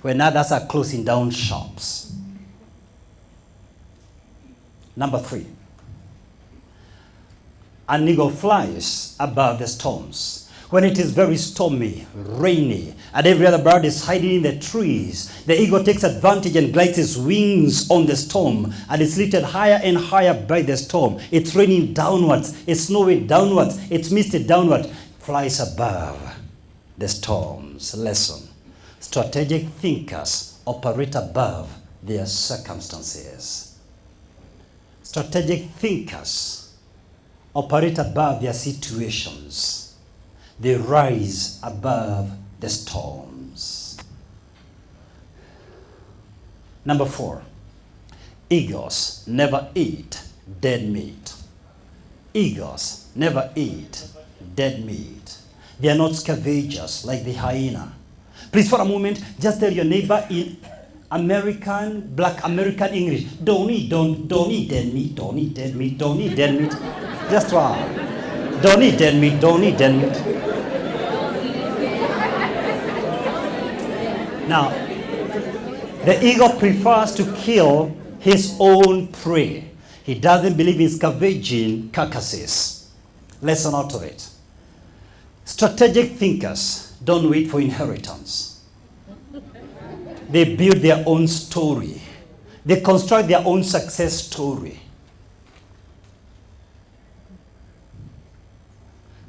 when others are closing down shops. Number 3, an eagle flies above the storms. When it is very stormy, rainy, and every other bird is hiding in the trees, the eagle takes advantage and glides its wings on the storm, and is lifted higher and higher by the storm. It's raining downwards, it's snowing downwards, it's misty downward, flies above the storms. Lesson: strategic thinkers operate above their circumstances. Strategic thinkers operate above their situations. They rise above the storms. Number 4, eagles never eat dead meat. Eagles never eat dead meat. They are not scavengers like the hyena. Please, for a moment, just tell your neighbor in Black American English, don't eat dead meat, don't eat dead meat, don't eat dead meat. Just try. Don't eat dead meat, don't eat dead meat. Now, the eagle prefers to kill his own prey. He doesn't believe in scavenging carcasses. Lesson out of it: strategic thinkers don't wait for inheritance. They build their own story. They construct their own success story.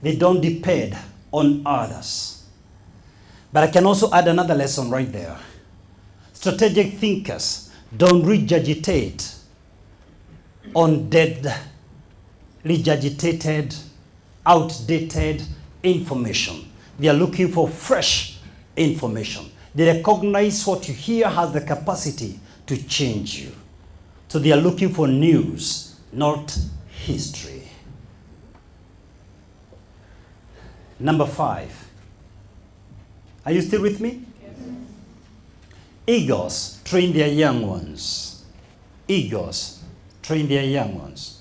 They don't depend on others. But I can also add another lesson right there. Strategic thinkers don't regurgitate on dead, regurgitated, outdated information. They are looking for fresh information. They recognize what you hear has the capacity to change you. So they are looking for news, not history. Number 5. Are you still with me? Yes. Eagles train their young ones. Eagles train their young ones.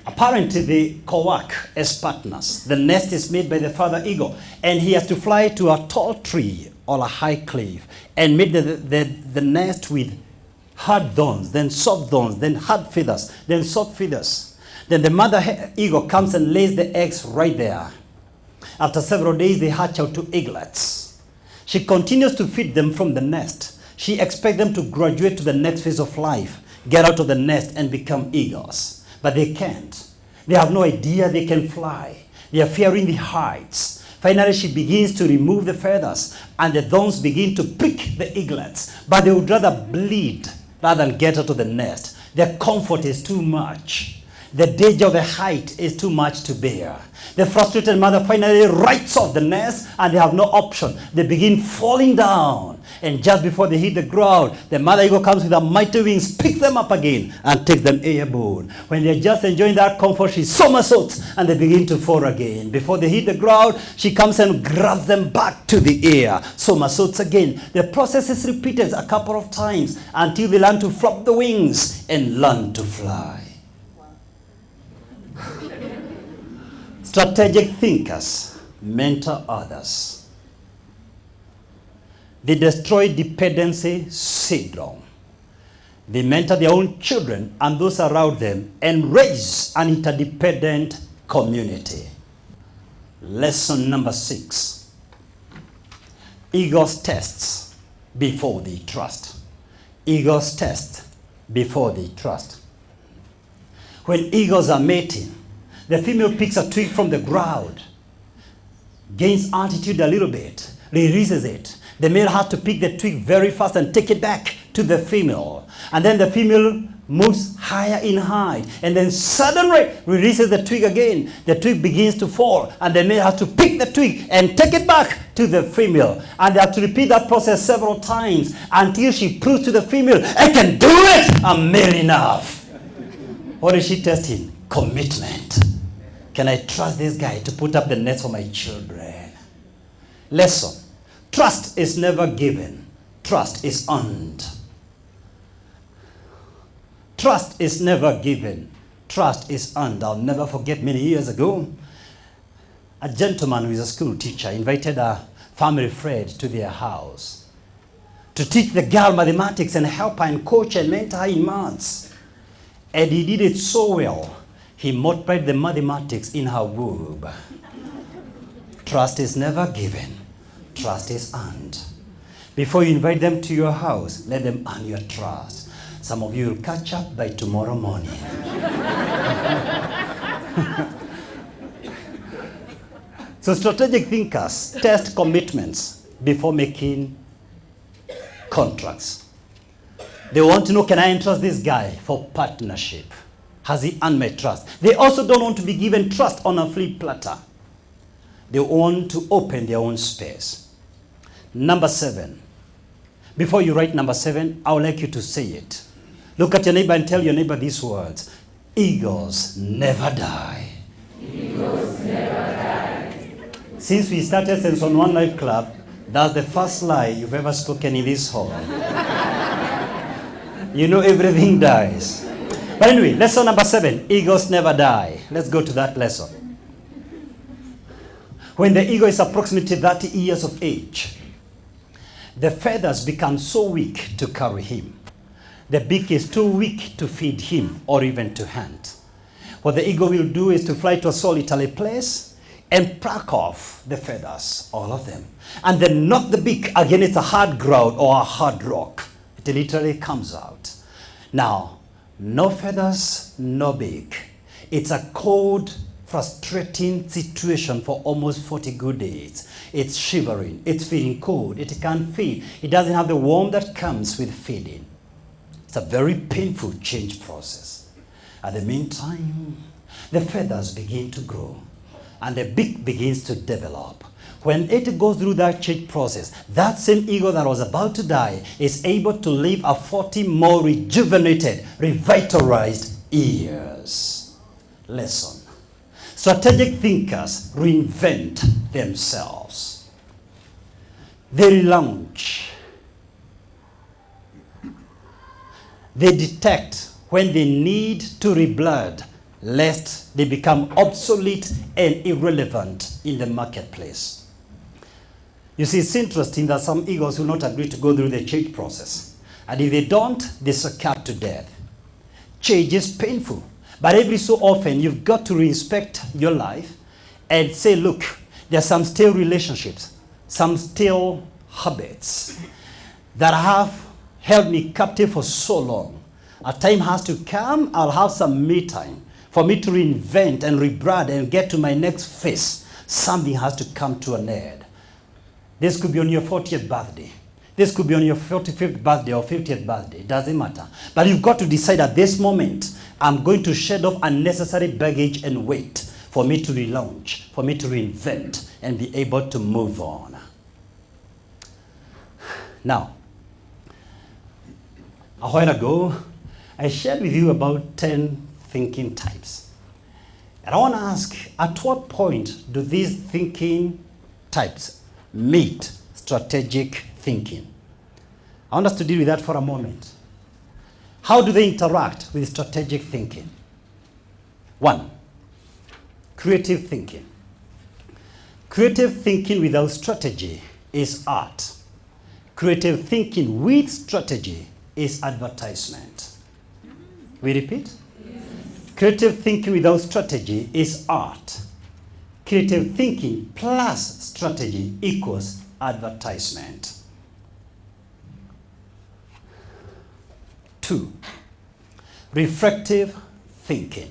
Apparently they co-work as partners. The nest is made by the father eagle, and he has to fly to a tall tree or a high cliff and make the nest with hard thorns, then soft thorns, then hard feathers, then soft feathers. Then the mother eagle comes and lays the eggs right there. After several days, they hatch out to eaglets. She continues to feed them from the nest. She expects them to graduate to the next phase of life, get out of the nest and become eagles. But they can't. They have no idea they can fly. They are fearing the heights. Finally, she begins to remove the feathers, and the thorns begin to prick the eaglets. But they would rather bleed rather than get out of the nest. Their comfort is too much. The danger of the height is too much to bear. The frustrated mother finally writes off the nest, and they have no option. They begin falling down. And just before they hit the ground, the mother eagle comes with her mighty wings, picks them up again, and takes them airborne. When they're just enjoying that comfort, she somersaults, and they begin to fall again. Before they hit the ground, she comes and grabs them back to the air, somersaults again. The process is repeated a couple of times until they learn to flop the wings and learn to fly. Strategic thinkers mentor others. They destroy dependency syndrome. They mentor their own children and those around them and raise an interdependent community. Lesson number 6. Eagles test before they trust. Eagles test before they trust. When eagles are mating, the female picks a twig from the ground, gains altitude a little bit, releases it. The male has to pick the twig very fast and take it back to the female. And then the female moves higher in height and then suddenly releases the twig again. The twig begins to fall, and the male has to pick the twig and take it back to the female. And they have to repeat that process several times until she proves to the female, I can do it, I'm male enough. What is she testing? Commitment. Can I trust this guy to put up the nest for my children? Lesson: trust is never given. Trust is earned. Trust is never given. Trust is earned. I'll never forget, many years ago, a gentleman who is a school teacher invited family friend to their house to teach the girl mathematics and help her and coach and mentor her in maths. And he did it so well, he multiplied the mathematics in her womb. Trust is never given. Trust is earned. Before you invite them to your house, let them earn your trust. Some of you will catch up by tomorrow morning. So strategic thinkers test commitments before making contracts. They want to know, can I entrust this guy for partnership? Has he earned my trust? They also don't want to be given trust on a free platter. They want to open their own space. Number 7. Before you write number 7, I would like you to say it. Look at your neighbor and tell your neighbor these words. Eagles never die. Eagles never die. Since we started Senson One Life Club, that's the first lie you've ever spoken in this hall. You know everything dies. But anyway, lesson number 7. Eagles never die. Let's go to that lesson. When the eagle is approximately 30 years of age, the feathers become so weak to carry him. The beak is too weak to feed him or even to hunt. What the eagle will do is to fly to a solitary place and pluck off the feathers, all of them, and then knock the beak against a hard ground or a hard rock. It literally comes out. Now, no feathers, no beak. It's a cold, frustrating situation for almost 40 good days. It's shivering, it's feeling cold, it can't feed. It doesn't have the warmth that comes with feeding. It's a very painful change process. At the meantime, the feathers begin to grow and the beak begins to develop. When it goes through that change process, that same eagle that was about to die is able to live a 40 more rejuvenated, revitalized years. Lesson. Strategic thinkers reinvent themselves. They relaunch. They detect when they need to reblood, lest they become obsolete and irrelevant in the marketplace. You see, it's interesting that some eagles will not agree to go through the change process. And if they don't, they succumb to death. Change is painful. But every so often, you've got to respect your life and say, look, there are some stale relationships, some stale habits that have held me captive for so long. A time has to come, I'll have some me time for me to reinvent and rebrand and get to my next phase. Something has to come to an end. This could be on your 40th birthday. This could be on your 45th birthday or 50th birthday. It doesn't matter. But you've got to decide at this moment, I'm going to shed off unnecessary baggage and weight for me to relaunch, for me to reinvent and be able to move on. Now, a while ago, I shared with you about 10 thinking types. And I want to ask, at what point do these thinking types meet strategic thinking? I want us to deal with that for a moment. How do they interact with strategic thinking? 1, creative thinking. Creative thinking without strategy is art. Creative thinking with strategy is advertisement. We repeat? Yes. Creative thinking without strategy is art. Creative thinking plus strategy equals advertisement. 2, reflective thinking.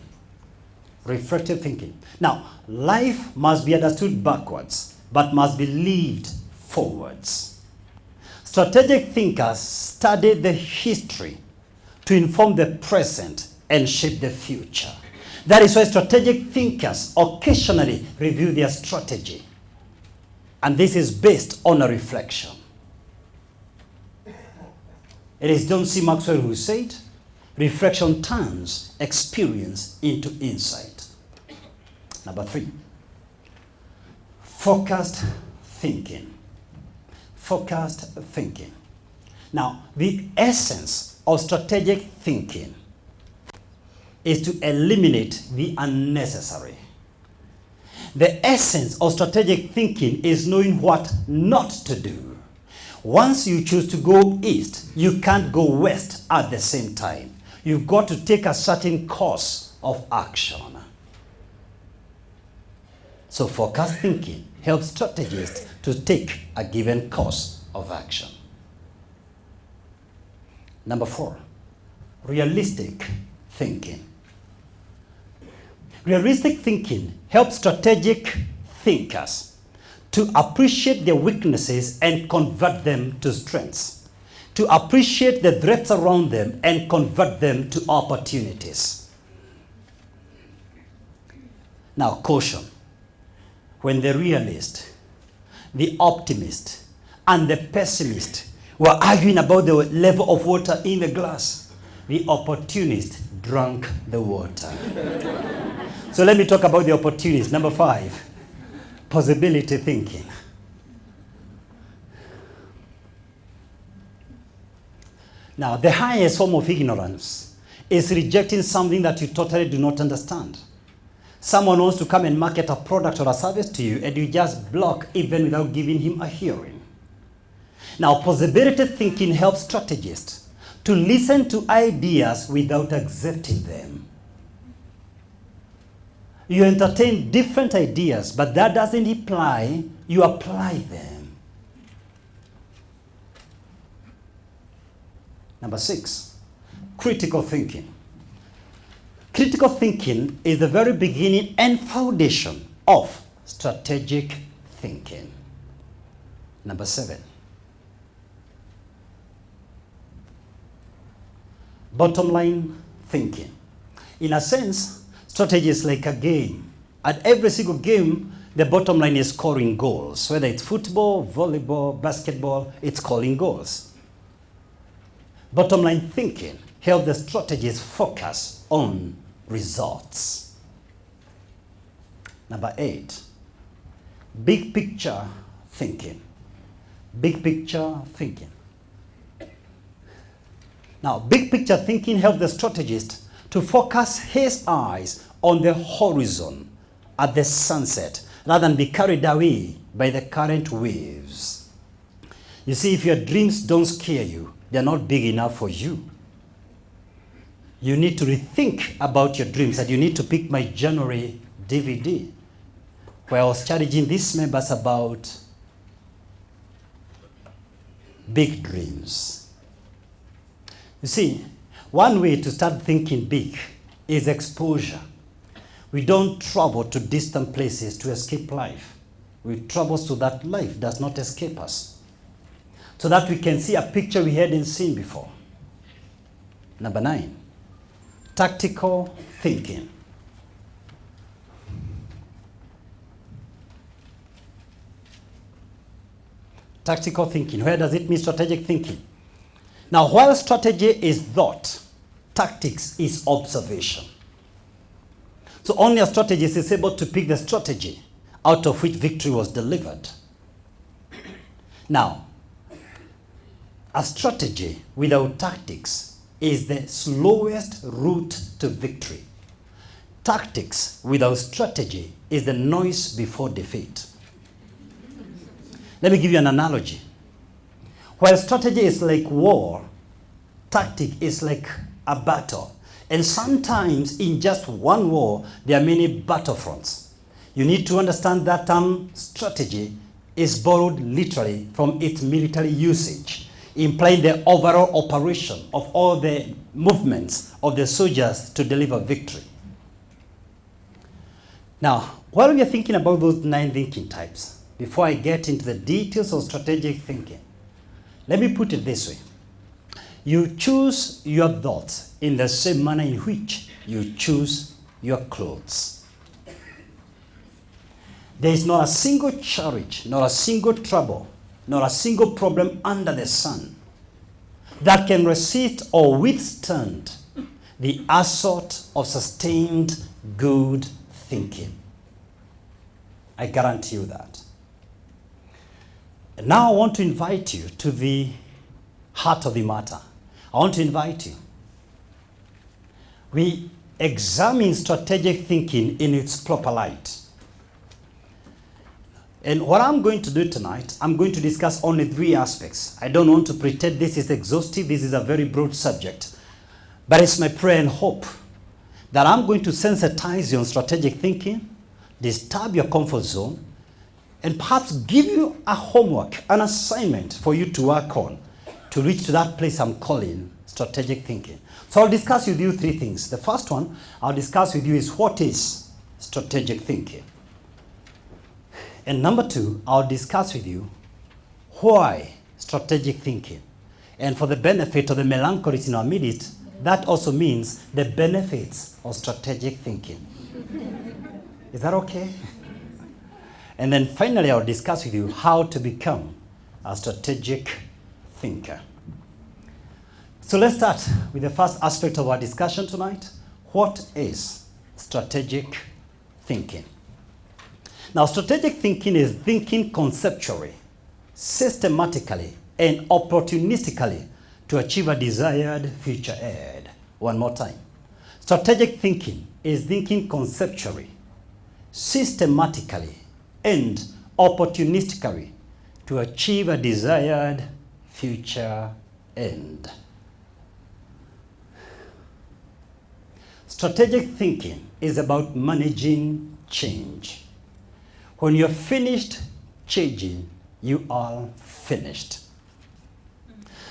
Reflective thinking. Now, life must be understood backwards, but must be lived forwards. Strategic thinkers study the history to inform the present and shape the future. That is why strategic thinkers occasionally review their strategy. And this is based on a reflection. It is John C. Maxwell who said, reflection turns experience into insight. Number 3, focused thinking. Focused thinking. Now, the essence of strategic thinking is to eliminate the unnecessary. The essence of strategic thinking is knowing what not to do. Once you choose to go east, you can't go west at the same time. You've got to take a certain course of action. So forecast thinking helps strategists to take a given course of action. Number 4, realistic thinking. Realistic thinking helps strategic thinkers to appreciate their weaknesses and convert them to strengths, to appreciate the threats around them and convert them to opportunities. Now, caution. When the realist, the optimist, and the pessimist were arguing about the level of water in the glass, the opportunist drank the water. So let me talk about the opportunist. Number 5, possibility thinking. Now, the highest form of ignorance is rejecting something that you totally do not understand. Someone wants to come and market a product or a service to you, and you just block even without giving him a hearing. Now, possibility thinking helps strategists to listen to ideas without accepting them. You entertain different ideas, but that doesn't imply you apply them. Number 6, critical thinking. Critical thinking is the very beginning and foundation of strategic thinking. Number 7, bottom line thinking. In a sense, strategy is like a game. At every single game, the bottom line is scoring goals. Whether it's football, volleyball, basketball, it's scoring goals. Bottom line thinking helps the strategists focus on results. Number 8, big picture thinking. Big picture thinking. Now, big picture thinking helps the strategist to focus his eyes on the horizon at the sunset rather than be carried away by the current waves. You see, if your dreams don't scare you, they're not big enough for you. You need to rethink about your dreams, and you need to pick my January DVD where I was challenging these members about big dreams. You see, one way to start thinking big is exposure. We don't travel to distant places to escape life. We travel so that life does not escape us, so that we can see a picture we hadn't seen before. Number 9, tactical thinking. Tactical thinking. Where does it mean strategic thinking? Now, while strategy is thought, tactics is observation. So only a strategist is able to pick the strategy out of which victory was delivered. Now, a strategy without tactics is the slowest route to victory. Tactics without strategy is the noise before defeat. Let me give you an analogy. While strategy is like war, tactic is like a battle. And sometimes in just one war, there are many battlefronts. You need to understand that strategy is borrowed literally from its military usage, implying the overall operation of all the movements of the soldiers to deliver victory. Now, while we are thinking about those 9 thinking types, before I get into the details of strategic thinking, let me put it this way. You choose your thoughts in the same manner in which you choose your clothes. There is not a single challenge, not a single trouble, not a single problem under the sun that can resist or withstand the assault of sustained good thinking. I guarantee you that. And now I want to invite you to the heart of the matter. I want to invite you. We examine strategic thinking in its proper light. And what I'm going to do tonight, I'm going to discuss only 3 aspects. I don't want to pretend this is exhaustive. This is a very broad subject. But it's my prayer and hope that I'm going to sensitize you on strategic thinking, disturb your comfort zone, and perhaps give you a homework, an assignment for you to work on to reach to that place I'm calling strategic thinking. So I'll discuss with you 3 things. The first one I'll discuss with you is what is strategic thinking. And number 2, I'll discuss with you why strategic thinking. And for the benefit of the melancholists in our midst, that also means the benefits of strategic thinking. Is that okay? And then finally, I'll discuss with you how to become a strategic thinker. So let's start with the first aspect of our discussion tonight. What is strategic thinking? Now, strategic thinking is thinking conceptually, systematically, and opportunistically to achieve a desired future end. One more time. Strategic thinking is thinking conceptually, systematically, and opportunistically to achieve a desired future end. Strategic thinking is about managing change. When you're finished changing, you are finished.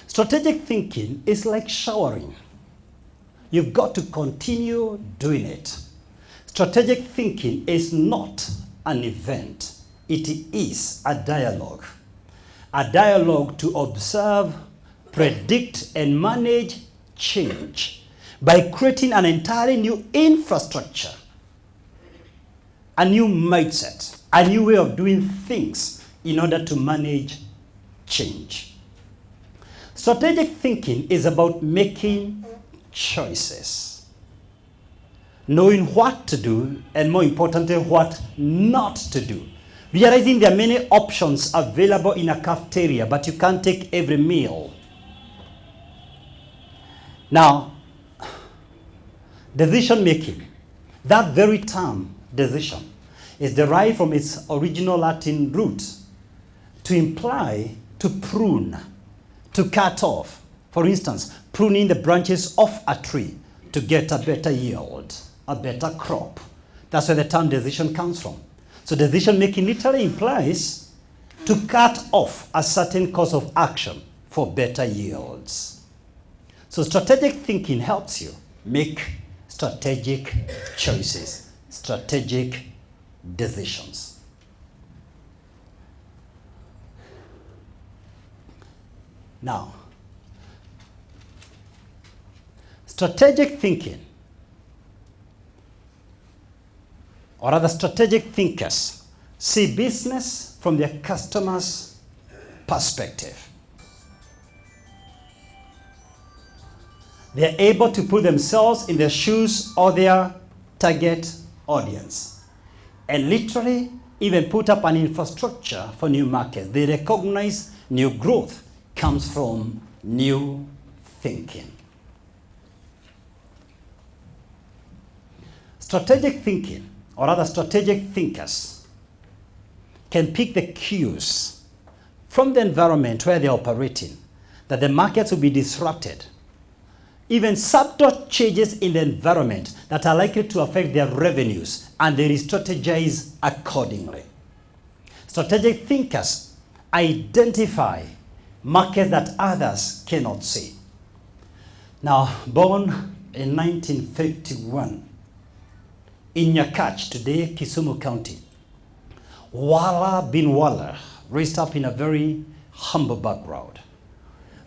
Strategic thinking is like showering. You've got to continue doing it. Strategic thinking is not an event. It is a dialogue. A dialogue to observe, predict, and manage change by creating an entirely new infrastructure, a new mindset, a new way of doing things in order to manage change. Strategic thinking is about making choices, knowing what to do, and more importantly, what not to do. Realizing there are many options available in a cafeteria, but you can't take every meal. Now, decision making, that very term, decision, is derived from its original Latin root to imply to prune, to cut off. For instance, pruning the branches of a tree to get a better yield, a better crop. That's where the term decision comes from. So decision making literally implies to cut off a certain course of action for better yields. So strategic thinking helps you make strategic choices, strategic decisions. Now, strategic thinking, or rather strategic thinkers, see business from their customer's perspective. They're able to put themselves in the shoes of their target audience and literally even put up an infrastructure for new markets. They recognize new growth comes from new thinking. Strategic thinking, or rather strategic thinkers, can pick the cues from the environment where they're operating, that the markets will be disrupted. Even subtle changes in the environment that are likely to affect their revenues, and they strategize accordingly. Strategic thinkers identify markets that others cannot see. Now, born in 1951 in Nyakach, today Kisumu County, Wala bin Wala raised up in a very humble background,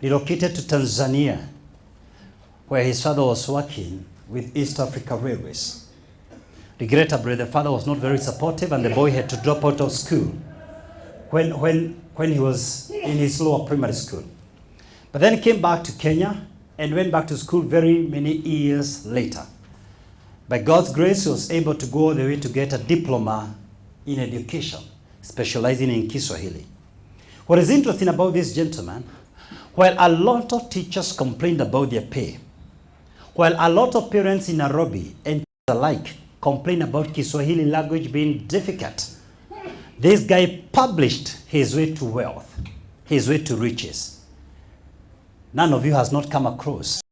relocated to Tanzania, where his father was working with East Africa Railways. Regrettably, the father was not very supportive, and the boy had to drop out of school when he was in his lower primary school. But then he came back to Kenya and went back to school very many years later. By God's grace, he was able to go all the way to get a diploma in education, specializing in Kiswahili. What is interesting about this gentleman, while a lot of teachers complained about their pay, while a lot of parents in Nairobi and alike complain about Kiswahili language being difficult, This guy published his way to wealth, his way to riches. None of you has not come across